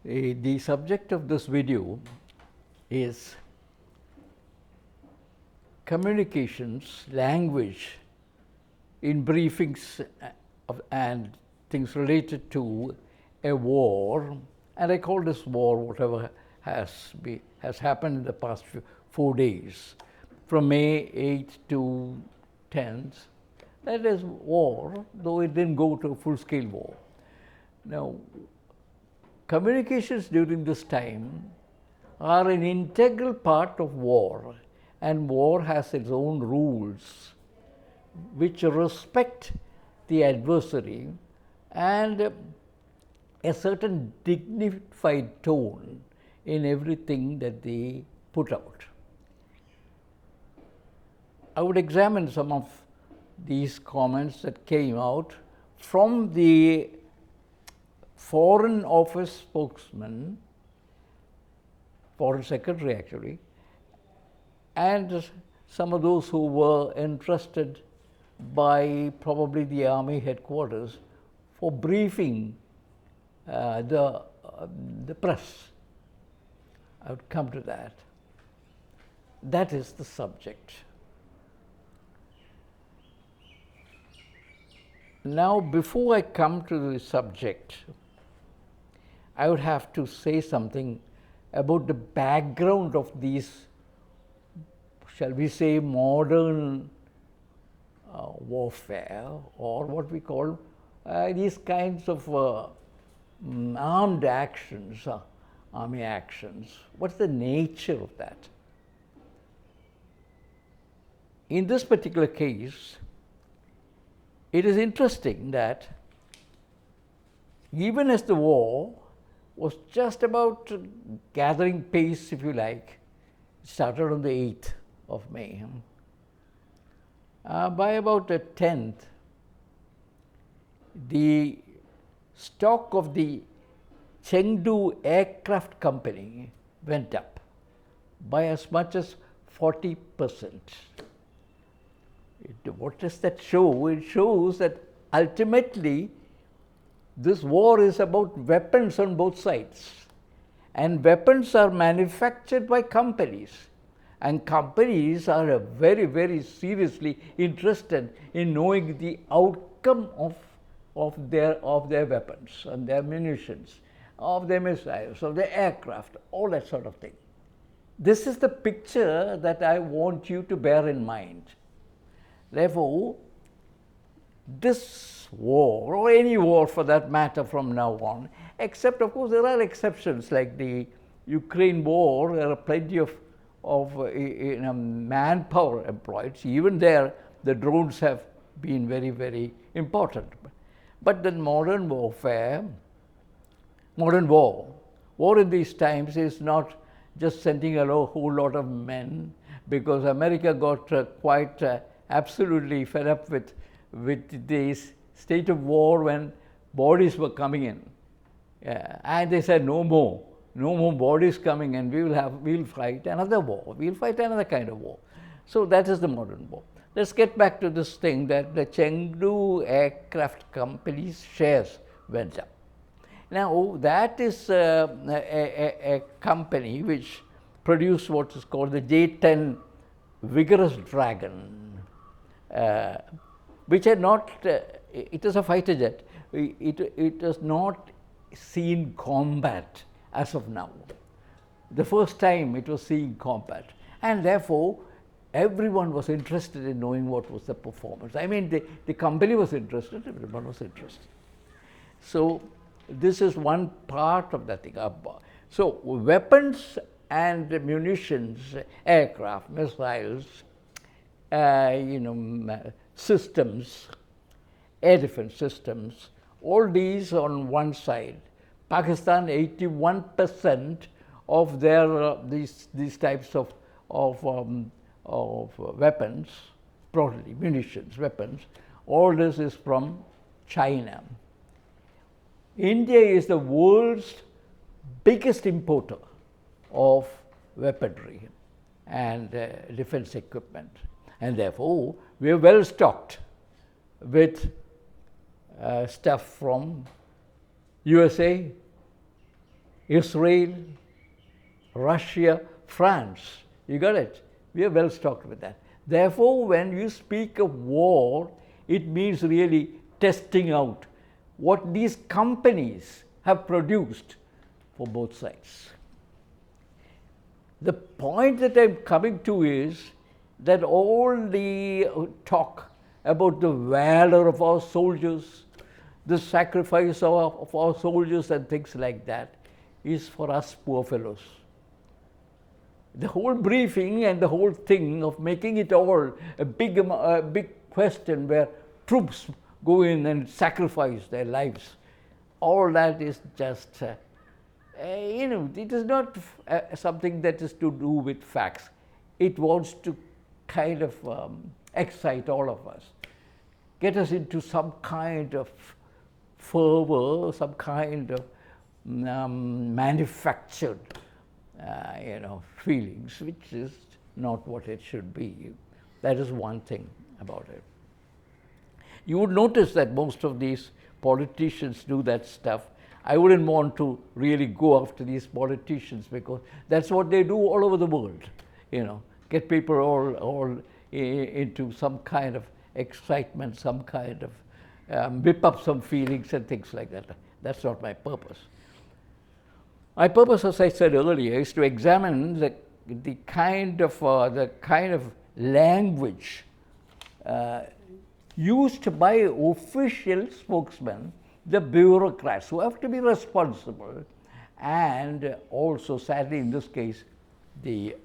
The subject of this video is communications, language in briefings and things related to a war, and I call this war whatever has happened in the past 4 days, from May 8th to 10th. That is war, though it didn't go to a full-scale war. Now, communications during this time are an integral part of war, and war has its own rules which respect the adversary and a certain dignified tone in everything that they put out. I would examine some of these comments that came out from the Foreign Office spokesman, Foreign Secretary actually, and some of those who were entrusted by probably the Army headquarters for briefing the press. I would come to that. That is the subject. Now, before I come to the subject, I would have to say something about the background of these, shall we say, modern warfare, or what we call these kinds of armed actions, army actions. What's the nature of that? In this particular case, it is interesting that even as the war was just about gathering pace, if you like, it started on the 8th of May. By about the 10th, the stock of the Chengdu Aircraft Company went up by as much as 40%. What does that show? It shows that ultimately this war is about weapons on both sides, and weapons are manufactured by companies, and companies are very, very seriously interested in knowing the outcome of their weapons and their munitions, of their missiles, of their aircraft, all that sort of thing. This is the picture that I want you to bear in mind. Therefore, this war, or any war for that matter from now on, except of course there are exceptions like the Ukraine war, there are plenty of manpower employed. Even there, the drones have been very, very important. But the modern warfare, modern war in these times is not just sending a whole lot of men, because America got quite absolutely fed up with this state of war when bodies were coming in. And they said, no more bodies coming in, we'll fight another war, we'll fight another kind of war. So that is the modern war. Let's get back to this thing that the Chengdu Aircraft Company's shares went up. Now, that is a company which produced what is called the J-10 Vigorous Dragon, which had not, it is a fighter jet, it has not seen combat as of now. The first time it was seeing combat, and therefore everyone was interested in knowing what was the performance. I mean, the company was interested, everyone was interested. So this is one part of that thing. So weapons and munitions, aircraft, missiles, systems, air defense systems, all these on one side. Pakistan, 81% of their these types of weapons, broadly munitions, weapons, all this is from China. India is the world's biggest importer of weaponry and defense equipment, and therefore we are well stocked with stuff from USA, Israel, Russia, France. You got it? We are well stocked with that. Therefore, when you speak of war, it means really testing out what these companies have produced for both sides. The point that I'm coming to is that all the talk about the valor of our soldiers, the sacrifice of our soldiers and things like that is for us poor fellows. The whole briefing and the whole thing of making it all a big question where troops go in and sacrifice their lives, all that is just, it is not something that is to do with facts. It wants to kind of excite all of us, get us into some kind of fervor, some kind of manufactured feelings, which is not what it should be. That is one thing about it. You would notice that most of these politicians do that stuff. I wouldn't want to really go after these politicians because that's what they do all over the world. Get people all into some kind of excitement, some kind of whip up some feelings and things like that. That's not my purpose. My purpose, as I said earlier, is to examine the kind of language used by official spokesmen, the bureaucrats who have to be responsible, and also, sadly, in this case, the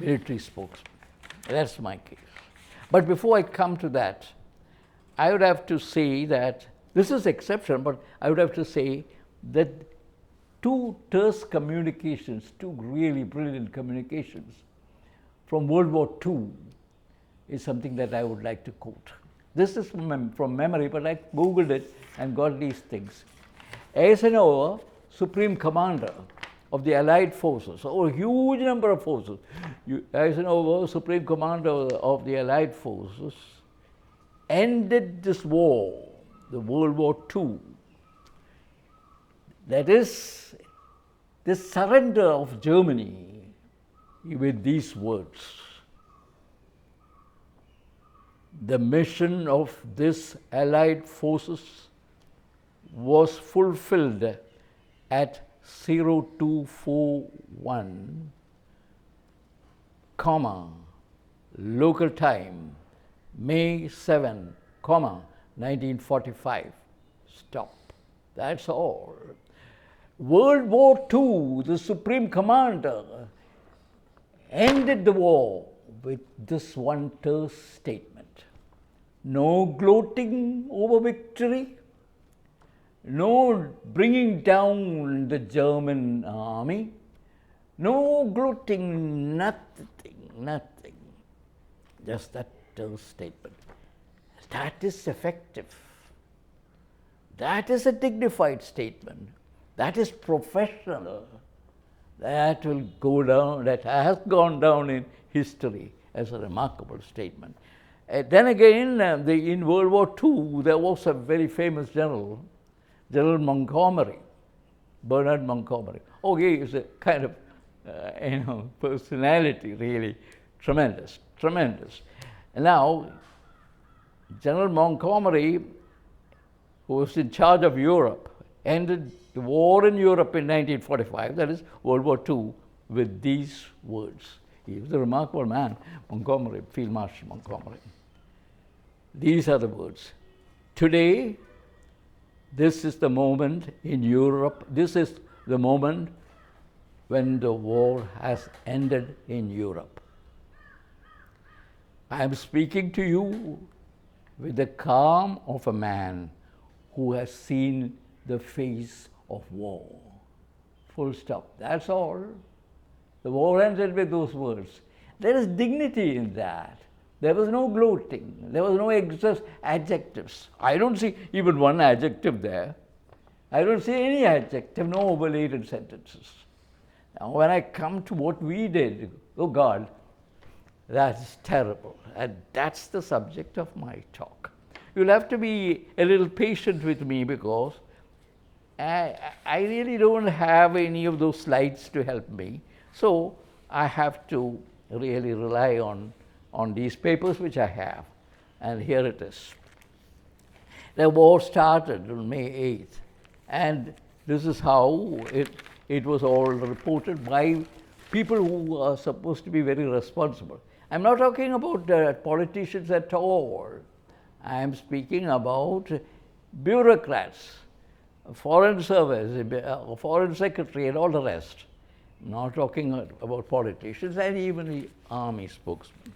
military spokesman. That's my case. But before I come to that, I would have to say that this is exception, but I would have to say that two terse communications, two really brilliant communications from World War II is something that I would like to quote. This is from memory, but I Googled it and got these things. Eisenhower, Supreme Commander of the Allied Forces, a huge number of forces. Eisenhower, Supreme Commander of the Allied Forces, ended this war, the World War II. That is the surrender of Germany with these words. The mission of this Allied forces was fulfilled at 0241, local time, May 7, 1945. Stop. That's all. World War II, the Supreme Commander ended the war with this one terse statement. No gloating over victory, no bringing down the German army, no gloating, nothing. Just that terse statement. That is effective. That is a dignified statement. That is professional. That will go down, that has gone down in history as a remarkable statement. Then again, in World War II, there was a very famous general, General Montgomery, Bernard Montgomery. Oh, he is a kind of, personality, really tremendous. And now, General Montgomery, who was in charge of Europe, ended the war in Europe in 1945, that is World War II, with these words. He was a remarkable man, Montgomery, Field Marshal Montgomery. These are the words. Today, this is the moment in Europe, this is the moment when the war has ended in Europe. I am speaking to you with the calm of a man who has seen the face of war. Full stop. That's all. The war ended with those words. There is dignity in that. There was no gloating. There was no excess adjectives. I don't see even one adjective there. I don't see any adjective, no overlaid sentences. Now, when I come to what we did, oh God, that's terrible. And that's the subject of my talk. You'll have to be a little patient with me because I really don't have any of those slides to help me. So I have to really rely on these papers which I have. And here it is. The war started on May 8th. And this is how it was all reported by people who are supposed to be very responsible. I'm not talking about politicians at all. I'm speaking about bureaucrats, foreign service, foreign secretary and all the rest. Not talking about politicians and even the army spokesman.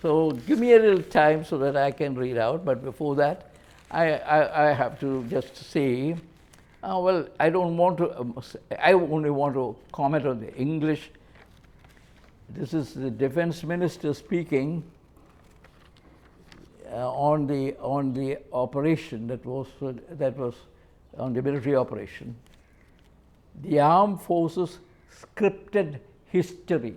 So give me a little time so that I can read out, but before that, I have to just say, well, I don't want to, I only want to comment on the English. This is the defense minister speaking on the operation that was on the military operation. The armed forces scripted history.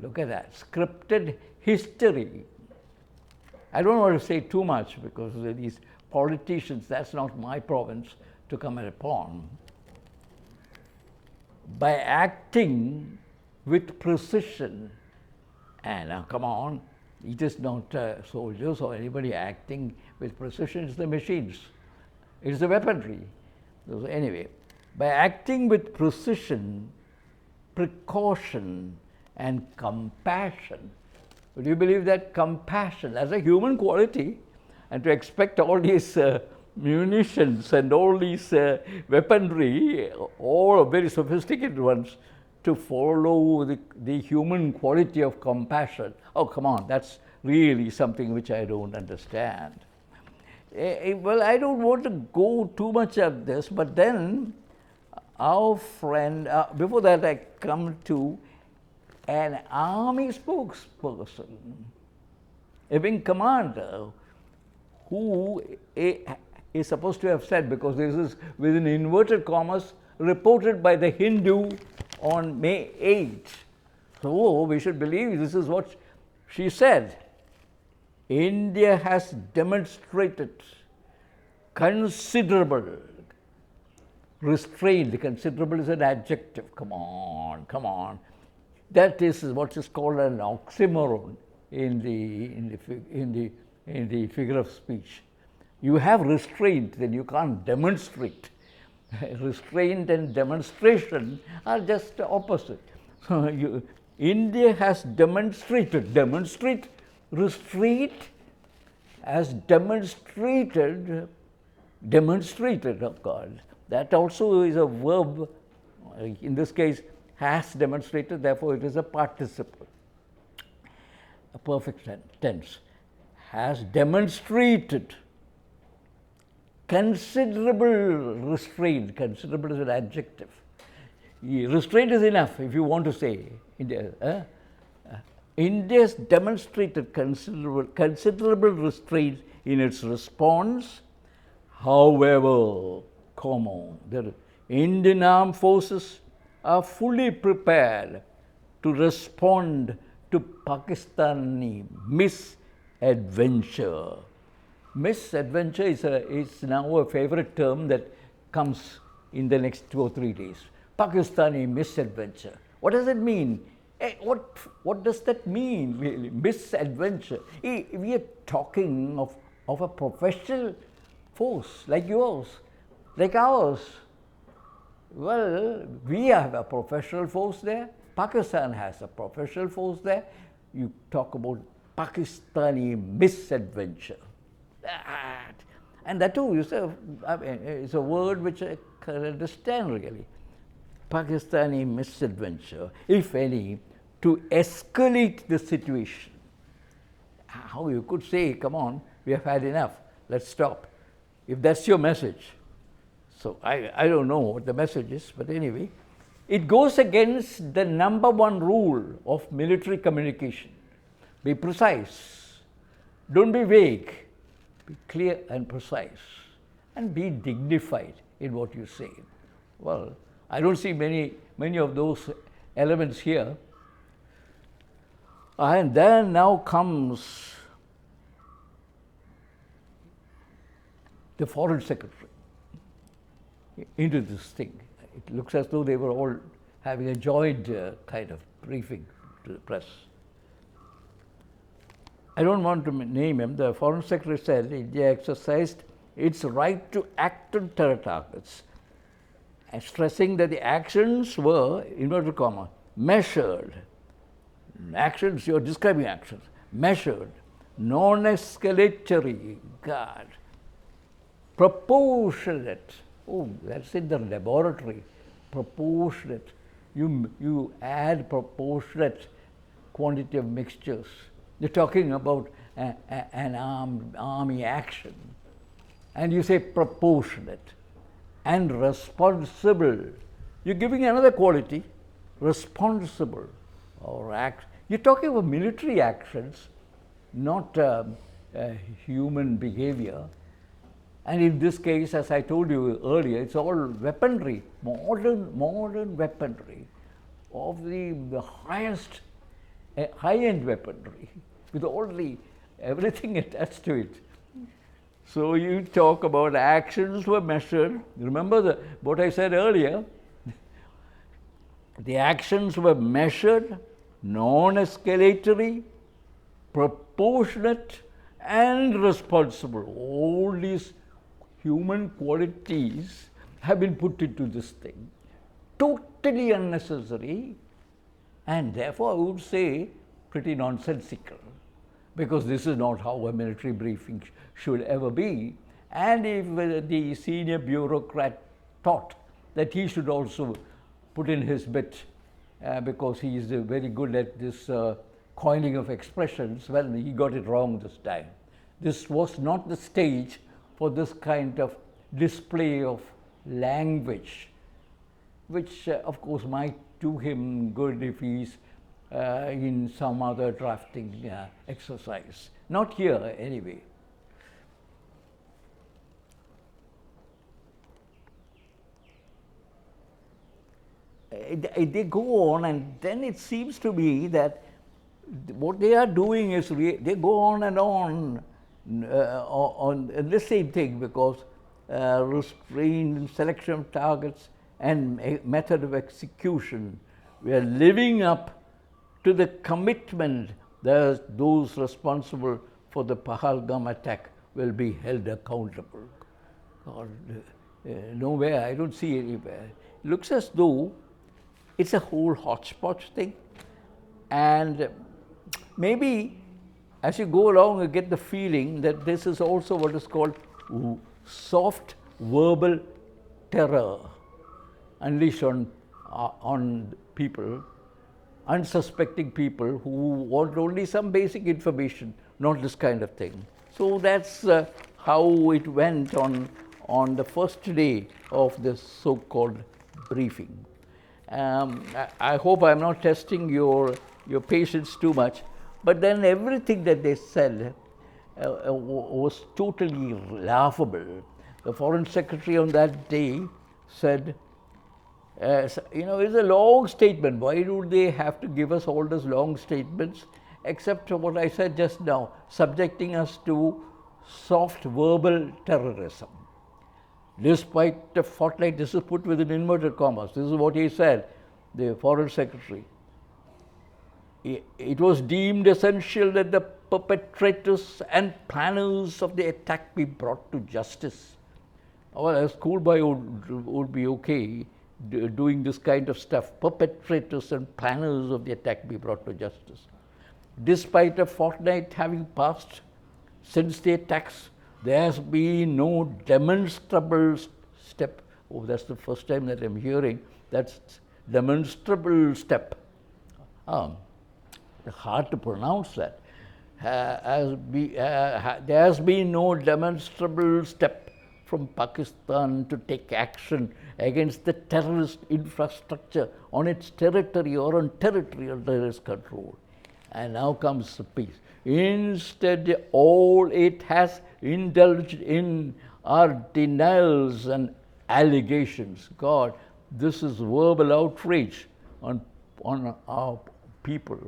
Look at that, scripted history. I don't want to say too much because these politicians, that's not my province to comment upon. By acting with precision, and now come on, it is not soldiers or anybody acting with precision, it's the machines, it's the weaponry. So anyway, by acting with precision, precaution, and compassion. Would you believe that compassion as a human quality, and to expect all these munitions and all these weaponry, all very sophisticated ones, to follow the human quality of compassion. Oh, come on, that's really something which I don't understand. Well, I don't want to go too much at this, but then our friend, before that I come to an army spokesperson, a wing commander, who is supposed to have said, because this is within inverted commas, reported by the Hindu on May 8th. So we should believe this is what she said. India has demonstrated considerable restraint. Considerable is an adjective. Come on, come on. That is what is called an oxymoron in the figure of speech. You have restraint, then you can't demonstrate. Restraint and demonstration are just opposite. So India has demonstrated, restraint has demonstrated, oh God. That also is a verb, in this case, has demonstrated, therefore it is a participle, a perfect tense. Has demonstrated considerable restraint. Considerable is an adjective. Restraint is enough if you want to say India. India's demonstrated considerable restraint in its response. However, the Indian armed forces are fully prepared to respond to Pakistani misadventure. Misadventure is now a favorite term that comes in the next 2 or 3 days. Pakistani misadventure. What does it mean? What does that mean, really? Misadventure. We are talking of a professional force like yours, like ours. Well, we have a professional force there. Pakistan has a professional force there. You talk about Pakistani misadventure. And that too, you say, I mean, it's a word which I can understand really. Pakistani misadventure, if any, to escalate the situation. How you could say, come on, we have had enough, let's stop. If that's your message. So I don't know what the message is, but anyway, it goes against the #1 rule of military communication. Be precise. Don't be vague. Be clear and precise. And be dignified in what you say. Well, I don't see many of those elements here. And then now comes the Foreign Secretary. into this thing. It looks as though they were all having a joint kind of briefing to the press. I don't want to name him. The Foreign Secretary said India exercised its right to act on terror targets, and stressing that the actions were, inverted comma, measured. Actions, you're describing actions, measured, non-escalatory, God, proportionate. Oh, that's in the laboratory. Proportionate. You add proportionate quantity of mixtures. You're talking about an army action. And you say proportionate and responsible. You're giving another quality, responsible or act. You're talking about military actions, not human behavior. And in this case, as I told you earlier, it's all weaponry, modern weaponry of the highest, high-end weaponry with all everything attached to it. So you talk about actions were measured. Remember what I said earlier? The actions were measured, non-escalatory, proportionate, and responsible. All these human qualities have been put into this thing. Totally unnecessary, and therefore I would say pretty nonsensical, because this is not how a military briefing should ever be. And if the senior bureaucrat thought that he should also put in his bit, because he is very good at this coining of expressions, well, he got it wrong this time. This was not the stage for this kind of display of language, which of course might do him good if he's in some other drafting exercise. Not here anyway. They go on, and then it seems to me that what they are doing is they go on and on the same thing, because restraint, selection of targets, and method of execution. We are living up to the commitment that those responsible for the Pahalgam attack will be held accountable. Or, nowhere, I don't see anywhere. It looks as though it's a whole hodgepodge thing, and maybe as you go along you get the feeling that this is also what is called soft verbal terror unleashed on people, unsuspecting people who want only some basic information, not this kind of thing. So that's how it went on the first day of this so-called briefing. I hope I'm not testing your patience too much, but then everything that they said was totally laughable. The Foreign Secretary on that day said, it's a long statement. Why do they have to give us all those long statements, except for what I said just now, subjecting us to soft verbal terrorism? Despite the fortnight, this is put within inverted commas. This is what he said, the Foreign Secretary. It was deemed essential that the perpetrators and planners of the attack be brought to justice. Well, a schoolboy would be okay doing this kind of stuff. Perpetrators and planners of the attack be brought to justice. Despite a fortnight having passed since the attacks, there has been no demonstrable step. Oh, that's the first time that I'm hearing that's demonstrable step. Hard to pronounce that. There has been no demonstrable step from Pakistan to take action against the terrorist infrastructure on its territory or on territory under its control. And now comes the peace. Instead, all it has indulged in are denials and allegations. God, this is verbal outrage on our people.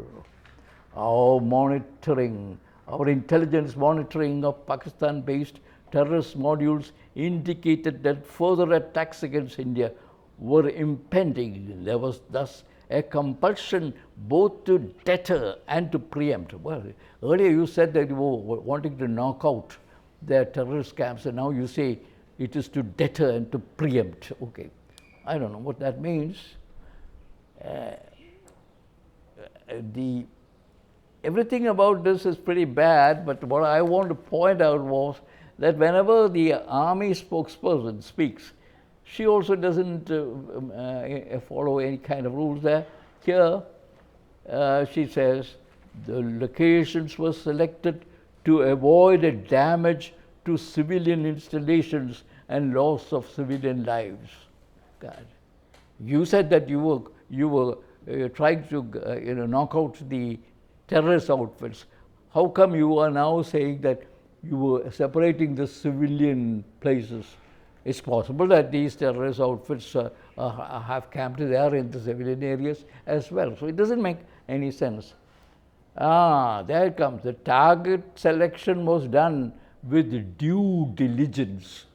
Our monitoring, our intelligence monitoring of Pakistan-based terrorist modules indicated that further attacks against India were impending. There was thus a compulsion both to deter and to preempt. Well, earlier you said that you were wanting to knock out their terrorist camps, and now you say it is to deter and to preempt. Okay, I don't know what that means. Everything about this is pretty bad, but what I want to point out was that whenever the army spokesperson speaks, she also doesn't follow any kind of rules there. Here, she says, the locations were selected to avoid a damage to civilian installations and loss of civilian lives. God. You said that you were trying to knock out the terrorist outfits. How come you are now saying that you were separating the civilian places? It's possible that these terrorist outfits have camped there in the civilian areas as well. So it doesn't make any sense. There it comes. The target selection was done with due diligence.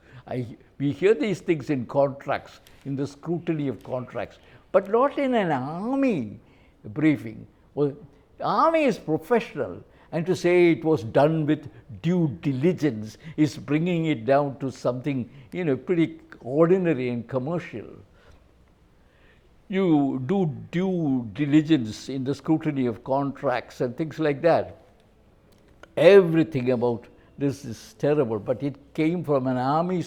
We hear these things in contracts, in the scrutiny of contracts, but not in an army briefing. Well, the army is professional, and to say it was done with due diligence is bringing it down to something pretty ordinary and commercial. You do due diligence in the scrutiny of contracts and things like that. Everything about this is terrible, but it came from an army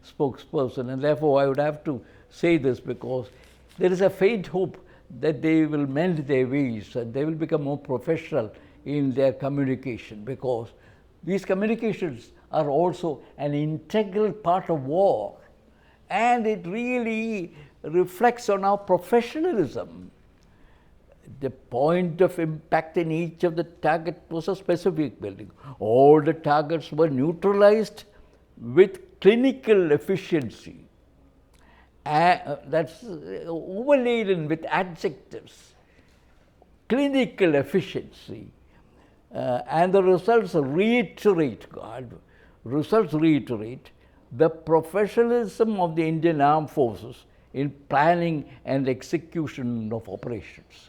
spokesperson, and therefore I would have to say this because there is a faint hope that they will mend their ways and they will become more professional in their communication, because these communications are also an integral part of war, and it really reflects on our professionalism. The point of impact in each of the target was a specific building. All the targets were neutralized with clinical efficiency. That's overladen with adjectives. Clinical efficiency. And the results reiterate the professionalism of the Indian Armed Forces in planning and execution of operations.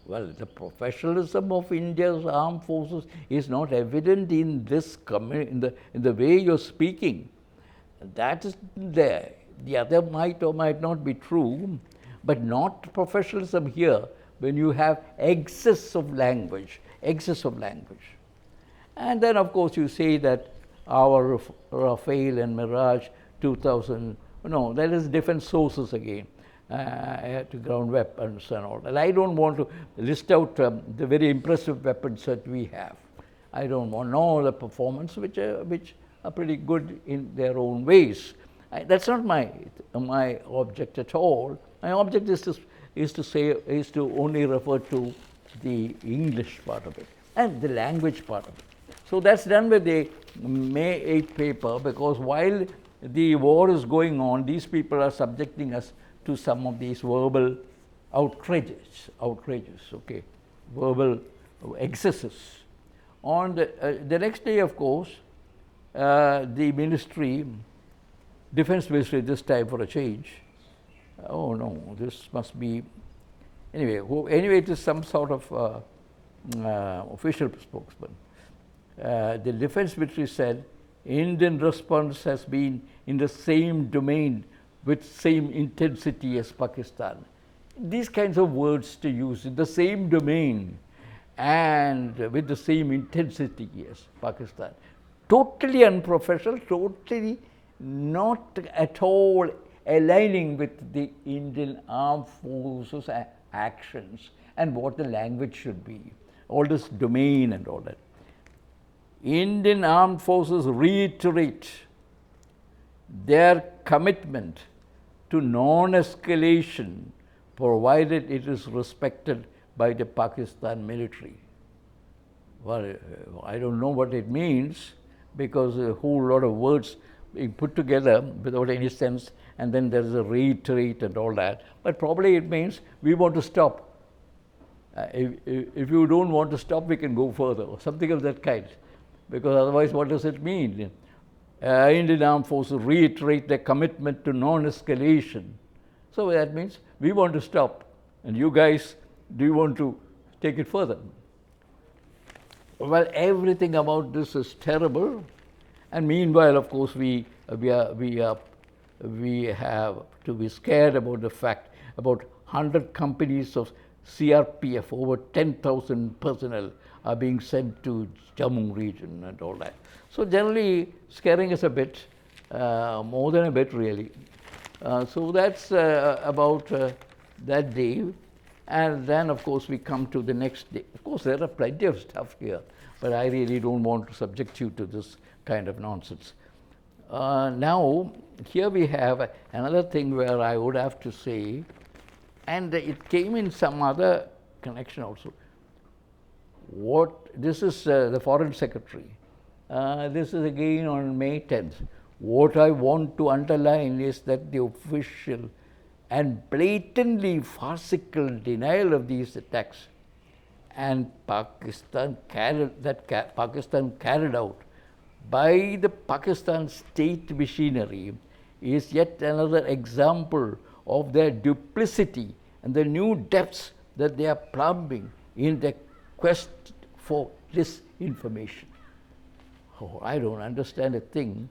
Well, the professionalism of India's armed forces is not evident in this in the way you're speaking. That is there. The other might or might not be true, but not professionalism here when you have excess of language. And then, of course, you say that our Rafale and Mirage 2000, that is different sources again. To ground weapons and all. And I don't want to list out the very impressive weapons that we have. I don't want to know the performance, which are pretty good in their own ways. That's not my object at all. My object is to only refer to the English part of it and the language part of it. So that's done with the May 8th paper, because while the war is going on, these people are subjecting us to some of these verbal outrages, okay, verbal excesses. On the next day, of course, the ministry, Defense Ministry this time for a change, oh no, this must be, anyway it is some sort of official spokesman. The Defense Ministry said, Indian response has been in the same domain with same intensity as Pakistan. These kinds of words to use, in the same domain and with the same intensity as Pakistan. Totally unprofessional, totally not at all aligning with the Indian Armed Forces actions and what the language should be. All this domain and all that. Indian Armed Forces reiterate their commitment to non-escalation, provided it is respected by the Pakistan military. Well, I don't know what it means, because a whole lot of words being put together without any sense, and then there is a reiterate and all that. But probably it means we want to stop. If you don't want to stop, we can go further, or something of that kind. Because otherwise, what does it mean? Indian Armed Forces reiterate their commitment to non-escalation. So that means we want to stop, and you guys, do you want to take it further? Well, everything about this is terrible, and meanwhile, of course, we have to be scared about the fact about 100 companies of CRPF, over 10,000 personnel are being sent to Jammu region and all that. So generally scaring us a bit, more than a bit really. So that's about that day. And then of course we come to the next day. Of course there are plenty of stuff here, but I really don't want to subject you to this kind of nonsense. Now here we have another thing where I would have to say, and it came in some other connection also. This is the Foreign Secretary. This is again on May 10th. What I want to underline is that the official and blatantly farcical denial of these attacks and Pakistan carried out by the Pakistan state machinery is yet another example of their duplicity and the new depths that they are plumbing in their quest for disinformation. Oh, I don't understand a thing.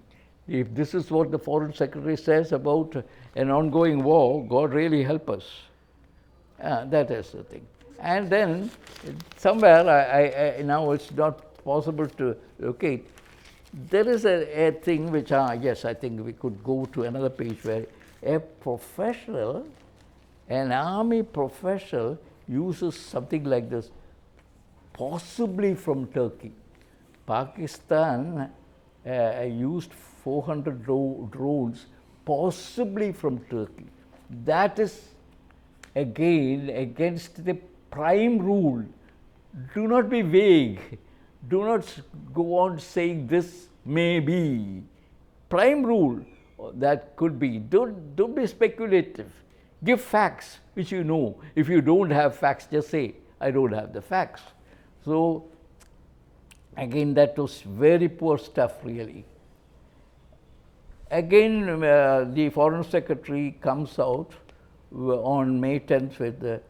If this is what the Foreign Secretary says about an ongoing war, God really help us. That is the thing. And then somewhere, now it's not possible to locate. There is a thing which, yes, I think we could go to another page where a professional, an army professional uses something like this, possibly from Turkey. Pakistan used 400 drones, possibly from Turkey. That is again against the prime rule. Do not be vague. Do not go on saying this may be. Prime rule, that could be. Don't be speculative. Give facts which you know. If you don't have facts, just say, I don't have the facts. So again, that was very poor stuff really. Again, the Foreign Secretary comes out on May 10th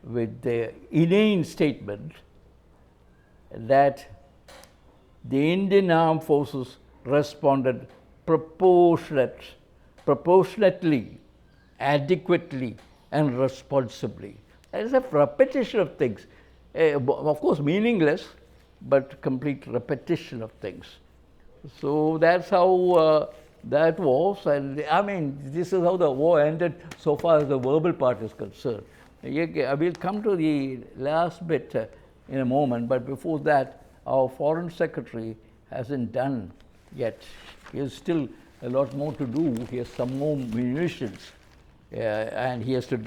with the inane statement that the Indian Armed Forces responded proportionately, adequately, and responsibly. That is a repetition of things. Of course, meaningless, but complete repetition of things. So that's how that was, and I mean, this is how the war ended so far as the verbal part is concerned. We'll come to the last bit in a moment, but before that, our Foreign Secretary hasn't done yet. He has still a lot more to do. He has some more munitions, and he has to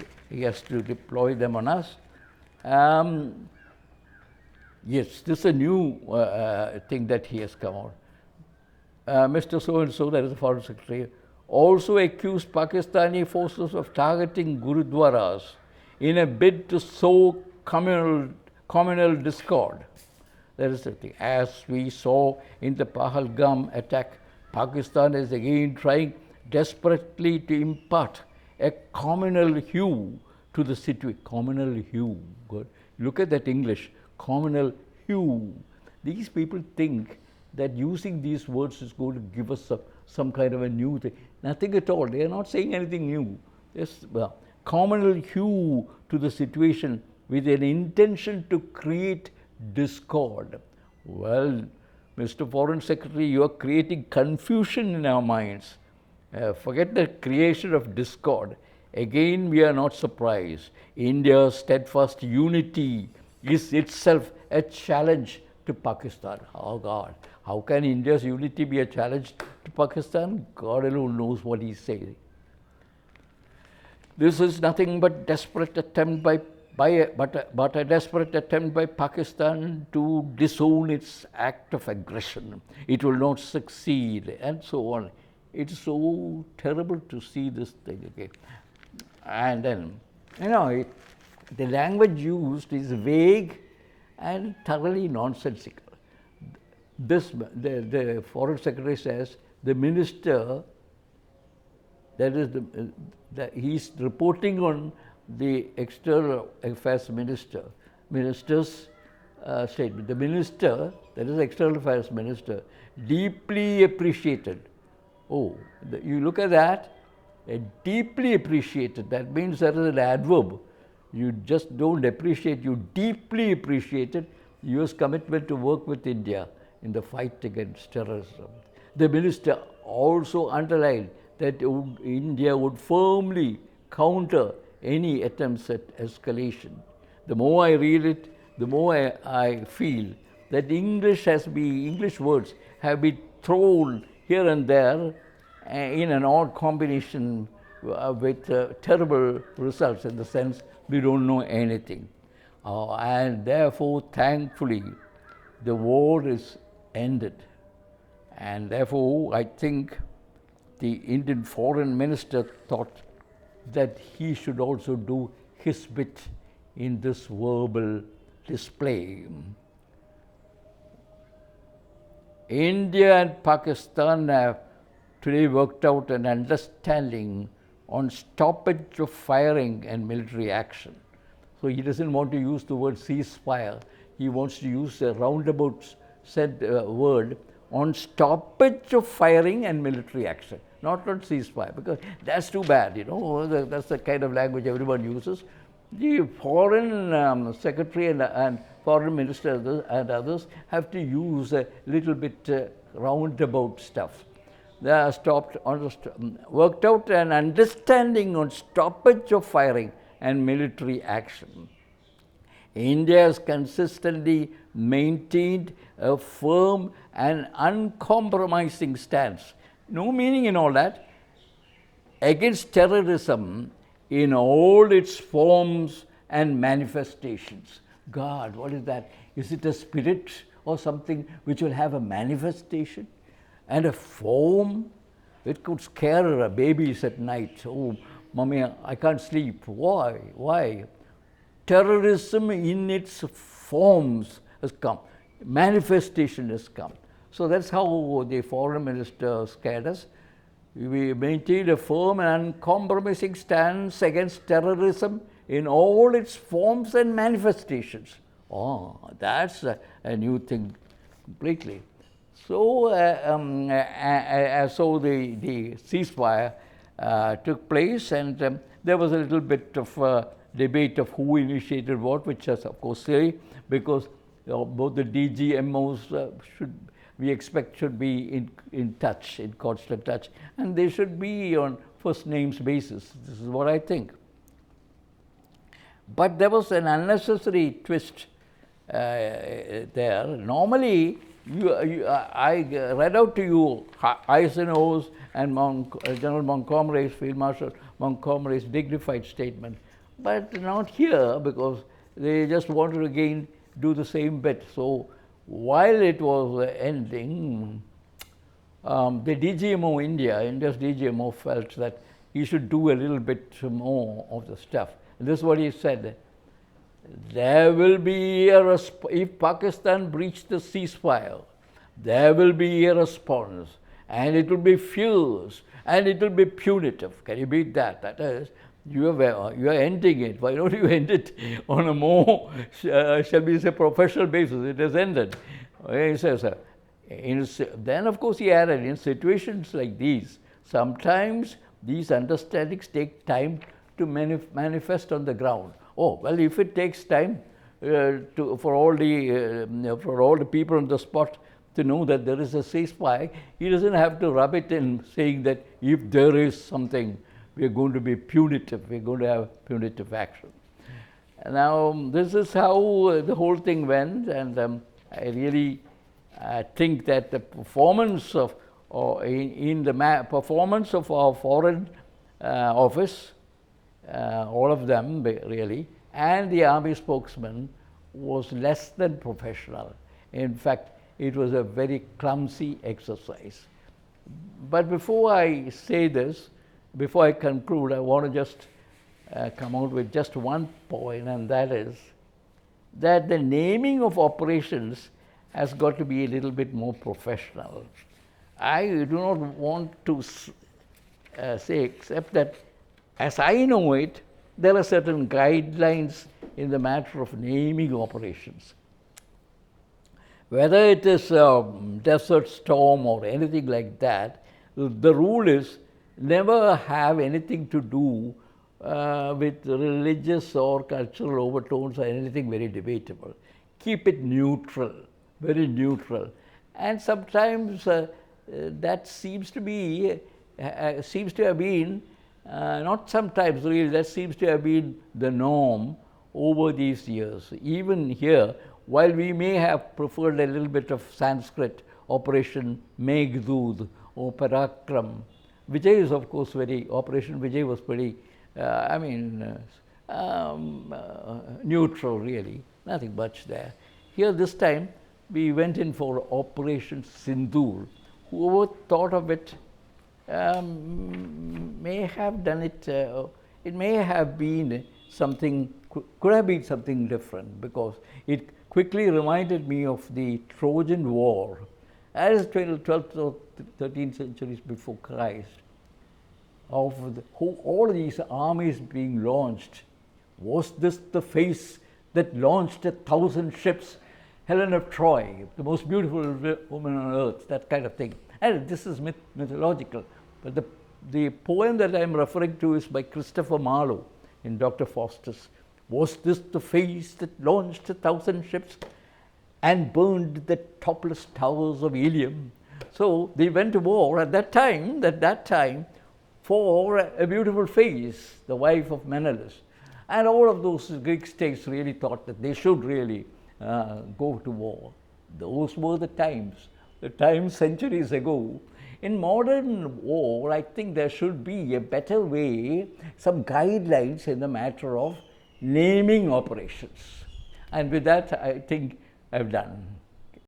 deploy them on us. Yes, this is a new thing that he has come out. Mr. So-and-so, that is the Foreign Secretary, also accused Pakistani forces of targeting Gurudwaras in a bid to sow communal discord. That is the thing. As we saw in the Pahalgam attack, Pakistan is again trying desperately to impart a communal hue to the situation. Communal hue. Good. Look at that English. Communal hue. These people think that using these words is going to give us some kind of a new thing. Nothing at all. They are not saying anything new. Yes, communal hue to the situation with an intention to create discord. Well, Mr. Foreign Secretary, you are creating confusion in our minds. Forget the creation of discord. Again, we are not surprised. India's steadfast unity is itself a challenge to Pakistan. Oh God, how can India's unity be a challenge to Pakistan? God alone knows what he's saying. This is nothing but desperate attempt but a desperate attempt by Pakistan to disown its act of aggression. It will not succeed, and so on. It's so terrible to see this thing again. And then, the language used is vague and thoroughly nonsensical. The Foreign Secretary says the minister, that is, he's reporting on the External Affairs minister's statement. The minister, that is External Affairs Minister, deeply appreciated. Oh, you look at that, deeply appreciated. That means that is an adverb. You just don't appreciate, you deeply appreciated US commitment to work with India in the fight against terrorism. The minister also underlined that India would firmly counter any attempts at escalation. The more I read it, the more I feel that English words have been thrown here and there in an odd combination with terrible results, in the sense we don't know anything. And therefore, thankfully, the war is ended. And therefore, I think the Indian foreign minister thought that he should also do his bit in this verbal display. India and Pakistan have today worked out an understanding on stoppage of firing and military action. So he doesn't want to use the word ceasefire. He wants to use a roundabout word on stoppage of firing and military action, not on ceasefire, because that's too bad, you know. That's the kind of language everyone uses. The foreign secretary and foreign minister and others have to use a little bit roundabout stuff. They are worked out an understanding on stoppage of firing and military action. India has consistently maintained a firm and uncompromising stance, no meaning in all that, against terrorism in all its forms and manifestations. God, what is that? Is it a spirit or something which will have a manifestation and a form? It could scare babies at night. Oh, mommy, I can't sleep. Why? Why? Terrorism in its forms has come. Manifestation has come. So that's how the foreign minister scared us. We maintained a firm and uncompromising stance against terrorism in all its forms and manifestations. Oh, that's a new thing completely. So, so the ceasefire took place, and there was a little bit of debate of who initiated what, which is of course silly, because both the DGMOs should be in touch, in constant touch, and they should be on first names basis. This is what I think. But there was an unnecessary twist there. Normally, I read out to you Eisenhower's and General Montgomery's, Field Marshal Montgomery's dignified statement, but not here, because they just wanted to again do the same bit. So while it was ending, the DGMO India's DGMO felt that he should do a little bit more of the stuff. And this is what he said: there will be if Pakistan breached the ceasefire, there will be a response, and it will be fierce, and it will be punitive. Can you beat that? That is, you are ending it. Why don't you end it on a more, shall we say, professional basis? It has ended. He says, then of course he added, in situations like these, sometimes these understandings take time to manifest on the ground. Oh, well, if it takes time for all the people on the spot to know that there is a ceasefire, he doesn't have to rub it in saying that if there is something, we are going to be punitive, we are going to have punitive action. Now, this is how the whole thing went, and I really think that the performance of, performance of our foreign office, all of them really, and the army spokesman was less than professional. In fact, it was a very clumsy exercise. But before I say this, before I conclude, I want to just come out with just one point, and that is that the naming of operations has got to be a little bit more professional. I do not want to say except that as I know it, there are certain guidelines in the matter of naming operations. Whether it is a desert storm or anything like that, the rule is never have anything to do with religious or cultural overtones or anything very debatable. Keep it neutral, very neutral. And sometimes that seems to have been, not sometimes really, that seems to have been the norm over these years. Even here, while we may have preferred a little bit of Sanskrit, Operation Meghdoot or Parakram, Vijay is of course Operation Vijay was pretty, neutral really, nothing much there. Here this time we went in for Operation Sindoor. Whoever thought of it may have done it, it may have been something, could have been something different, because it quickly reminded me of the Trojan War, as 12th or 13th centuries before Christ, of all these armies being launched. Was this the face that launched 1,000 ships? Helen of Troy, the most beautiful woman on earth, that kind of thing. And this is mythological, but the poem that I am referring to is by Christopher Marlowe in Dr. Faustus. Was this the face that launched 1,000 ships and burned the topless towers of Ilium? So they went to war at that time for a beautiful face, the wife of Menelaus. And all of those Greek states really thought that they should really go to war. Those were the times centuries ago. In modern war, I think there should be a better way, some guidelines in the matter of naming operations. And with that, I think I've done.